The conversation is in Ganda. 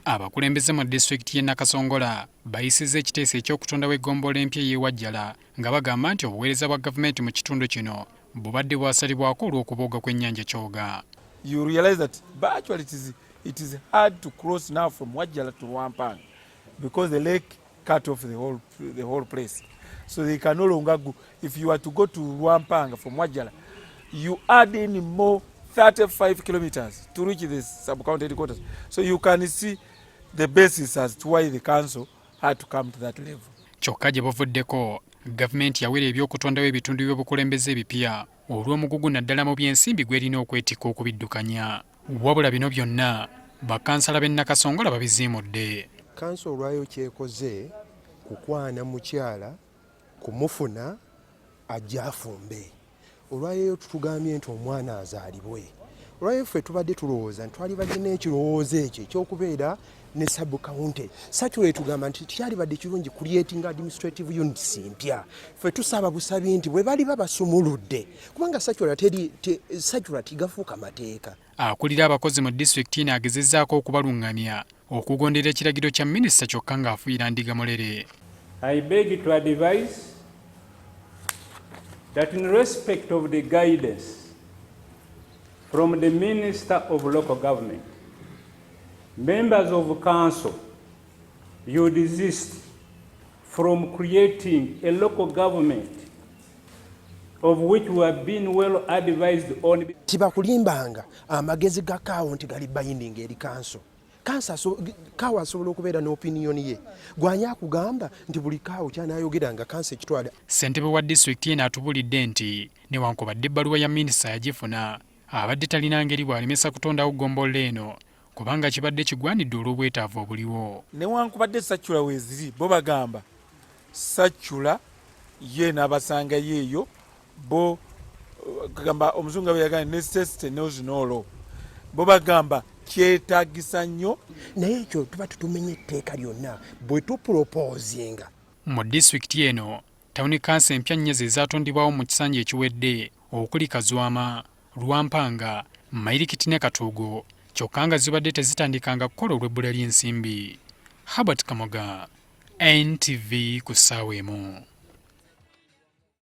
Abakulembeze mu disituliktii y'e Nakasongola bayisizza ekiteeso eky'okutondawo eggombolola empya y'e Wajjala nga bagamba nti obuweereza bwa gavumenti mu kitundu kino bubadde bwasalibwako olw'okubooga kw'ennyanja Kyoga. You realize that but actually it is hard to cross now from Wajjala to Wampanga because the lake cut off the whole place. So they can no longer go. If you are to go to Wampanga from Wajjala, you add in more 35 kilometers to reach the sub-county headquarters. So you can see the basis as to why the council had to come to that level. Kyokka gyebuvuddeko, gavumenti yawera eby'okutondawo ebitundu by'obukulembeze ebipya olw'omugugu naddala mu by'ensimbi gw'erina okwetikka okubiddukanya. Wabula bino byonna bakansala b'e Nakasongola babiziimudde. Kanso olwayo kyekoze kukwana mukyala kumufuna ajja afumbe. Olwayo tutugambye nti omwana azaalibwe. Olwayo ffe tubadde tulowooza nti twalibadde n'ekirowoozo ekyo eky'okubeera ne sub-county. Sacyula tugamba nti kyalibadde kirungi creating administrative units empya. Ffe tusaba busabi nti bwe bali babasumuludde kubanga sacyula tigafuuka mateeka. Akulira abakozi mu disituliktii agezezzaako okubalungamya okugondera ekiragiro kya minisita kyokka ng'afuuyira ndiga mulere. I beg to advise that in respect of the guidance from the Minister of Local Government, members of Council, you desist from creating a local government of which we have been well advised on. Tibakulimbanga amagezi ga county gali binding eri council. Kawa asobola okubeera n'opiniyoni ye. Gwanya akugamba nti buli kaawo ky'anaayogera nga kansa ekitwala. Ssentebe wa disitulikiti atubulidde nti newankubadde ebbaluwa ya minisita yagifuna abadde talina ngeri bw'alemesa kutondawo ggombolola eno kubanga kibadde kigwanidde olw'obwetaavu obuliwo. Newankubadde sacyula weeziri bo bagamba sacyula ye n'abasanga yeeyo bo gamba omuzungu bwe yagamba necessity knows no law. Bo bagamba kyetaagisa nnyo naye ekyo tuba tutumenye etteeka lyonna bwe tupropoozinga. Mu disitulikiti eno tawuni kansa empya nnya ze zaatondebwawo mu kisanja ekiwedde okuli Kazwama, Lwampanga, Mayirikiti ne Katuugo kyokka nga zibadde tezitandikanga kukola olw'ebbula ly'ensimbi. Habert Kamoga, NTV ku ssaawa emu.